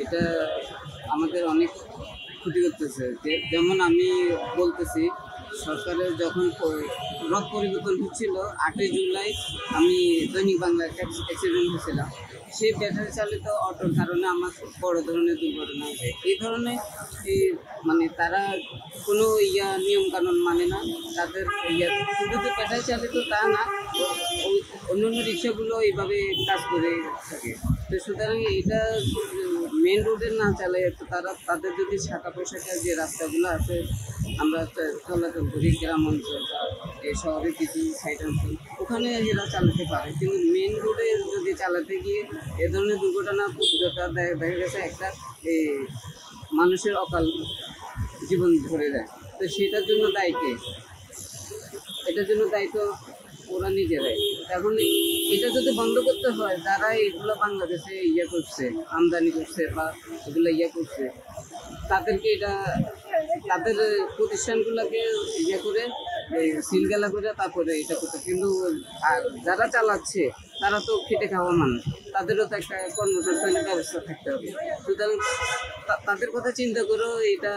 এটা আমাদের অনেক ক্ষতি করতেছে। যেমন আমি বলতেছি, সরকারের যখন রথ পরিবর্তন হচ্ছিল 8ই জুলাই আমি দৈনিক বাংলা অ্যাক্সিডেন্ট হয়েছিলাম। সেই ব্যাটারি চালিত অটোর কারণে আমার বড় ধরনের দুর্ঘটনা হয়েছে। এই ধরনের মানে তারা কোনো নিয়মকানুন মানে না। তাদের শুধু তো ব্যাটারি চালিত তা না, অন্যান্য রিক্সাগুলো এইভাবে কাজ করে থাকে। তো সুতরাং এটা মেন রোডে না চালায়, তাদের যদি শাখা পোশাকের যে রাস্তাগুলো আছে আমরা চলাচল করি, গ্রাম অঞ্চল বা এই শহরের কিছু সাইড অঞ্চল, ওখানে এরা চালাতে পারে। কিন্তু মেন রোডে যদি চালাতে গিয়ে এ ধরনের দুর্ঘটনা দেখা গেছে একটা মানুষের অকাল জীবন ধরে দেয়। তো সেটার জন্য দায়ী কে? এটার জন্য দায়িত্ব ওরা নিজেরাই। এখন এটা যদি বন্ধ করতে হয়, যারা এগুলো বাংলাদেশে করছে, আমদানি করছে বা এগুলো করছে, তাদেরকে এটা তাদের প্রতিষ্ঠানগুলোকে করে সিলগালা করে তারপরে এটা করতে। কিন্তু যারা চালাচ্ছে তারা তো খেটে খাওয়া মানুষ, তাদেরও তো একটা কর্মসংস্থানের ব্যবস্থা থাকতে হবে। সুতরাং তাদের কথা চিন্তা করো, এটা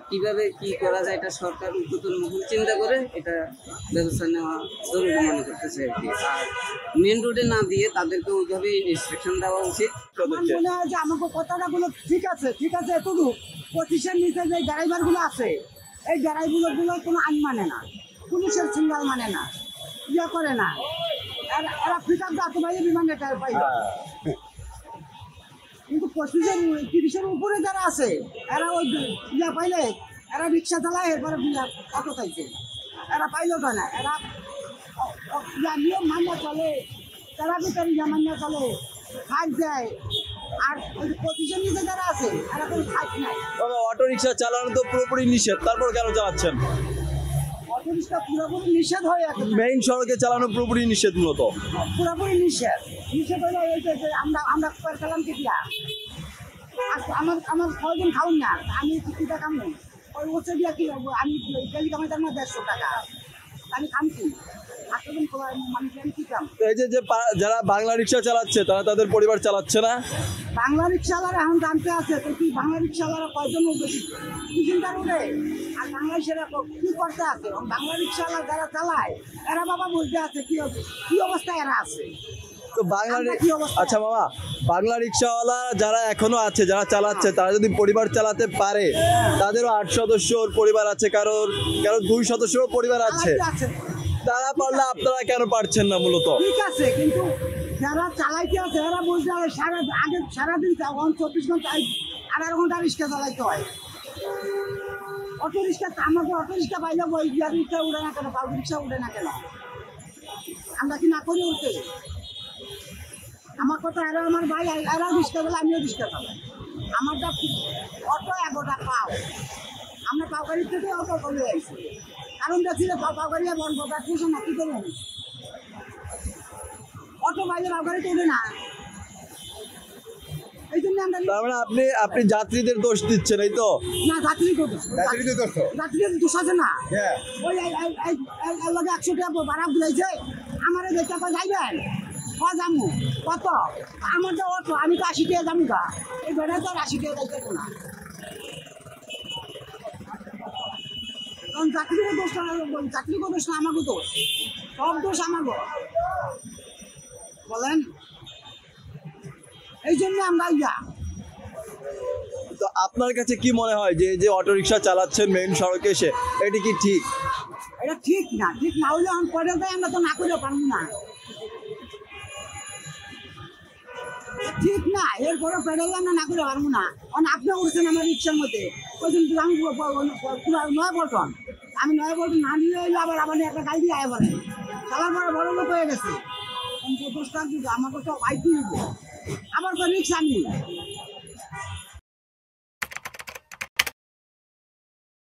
কিভাবে কি করা যায়, এটা সরকার উদ্বোধন চিন্তা করে এটা ব্যবস্থা নেওয়া জরুরি মনে করতেছে আর কি। আর মেন রোডে না দিয়ে তাদেরকে ওইভাবে ইনস্ট্রাকশন দেওয়া উচিত। মনে হয় যে আমাকে কথাটাগুলো ঠিক আছে এতটুকু প্রতিষ্ঠান নিচে যে ড্রাইভারগুলো আছে, এই ড্রাইভারগুলো কোনো আইন মানে না, পুলিশের সিঙ্গাল মানে না, করে না। এরা পিক আপ এত বাইরে বিমানে টায়ার পাই, কিন্তু 25-30-এর উপরে যারা আছে এরা ওই পাইলে এরা রিক্সা চালায়, এরপরে অটো খাইছে, এরা পাইলেও পায় না। এরা নিয়ম মান্য চলে, তারা ভিতরে মান্য চলে, খাই যায়। আর ওই প্রতিষ্ঠান নিচে যারা আছে এরা কোনো খাই নাই। অটো রিক্সা চালানো তো পুরোপুরি নিষেধ, তারপর কেন চালাচ্ছেন? অটো রিক্সা পুরোপুরি নিষেধ হয়ে আছে, মেইন সড়কে চালানো পুরোপুরি নিষেধ। মূলত পুরোপুরি নিষেধ হলে আমরা পেলাম কি দিয়া আমার কয়জন খাউন না, আমি কিছুটা কামু ওই হচ্ছে দিয়া কি হবো, আমি ডেলি কামাইতাম না 150 টাকা, আমি খামছি। এই যে যারা বাংলা রিক্সা চালাচ্ছে তারা তাদের পরিবার চালাচ্ছে না। বাংলা রিক্সাওয়ালা এখন জানতে আছে তো কি বাংলা রিক্সাওয়ালা কয়জন উঠে কি চিন্তা উঠে, আর বাংলাদেশেরা কি করতে আছে? বাংলা রিক্সাওয়ালা যারা চালায় এরা বাবা বলতে আছে কি অবস্থা এরা আছে। তো আচ্ছা মামা, বাংলা রিক্সাওয়ালা যারা এখনো আছে, যারা চালাচ্ছে, তারা যদি পরিবার চালাতে পারে, তাদেরও 8 সদস্যর পরিবার আছে, কারো 2 সদস্যরও পরিবার আছে, তারা পারলে আপনারা কেন পারছেন না? মূলত ঠিক আছে, কিন্তু যারা চালাইতে আছে এরা বলতে হবে সারাদিন 24 ঘন্টা 18 ঘন্টা রিক্সা চালাইতে হয়। অটো রিক্সা আমাকে অটো রিক্সা পাইলে ওই রিক্সা উঠে না কেন, বাবু রিক্সা উঠে না কেন? আমরা কি না করি উঠতে? আমার কথা এরা আমার ভাই, এরা রিক্সা চালায়, আমিও রিক্সা চালাই। আমারটা অটো 11টা পাও, আমরা পাওগাড়ির থেকে অটো করে আইছি, কারণ দেখছিল পাওগাড়ি বন্ধ পুষে না, কি করবেন? অটো বাইরে পাওগাড়িতে উঠে না, এই জন্য আমরা। তার মানে আপনি যাত্রীদের দোষ দিচ্ছেন, এই তো? না, যাত্রীদের দোষ আছে না। ওই লগে 100 টাকা ভাড়া বুঝাইছে, আমার এই টাকা যাইবেন যাবো কত? আমার তো অটো, আমি তো 80 টাকা যাবো গা, এই বেড়া তো 80 টাকা যাইতে না। কারণ চাকরির দোষ না, চাকরির দোষ না, আমাকে দোষ, সব দোষ আমাকে বলেন। এই জন্য আমরা তো আপনার কাছে কি মনে হয় যে অটো রিক্সা চালাচ্ছেন মেইন সড়কে এসে, এটি কি ঠিক? এটা ঠিক না, ঠিক না হলে আমি পরে যাই, আমরা তো না করে পারবো না, ঠিক না। এরপরে পেডাল আমরা না করে পারবো না। আপনি উঠছেন আমার রিক্সার মধ্যে, আমি 9 বলটন, আমি 9 বলটন না নিয়ে এলে আবার একটা গাড়ি দিয়ে আয় বলে চালার পরে বড় লোক হয়ে গেছে। আমাকে তো আইটি আবার রিক্সা আমি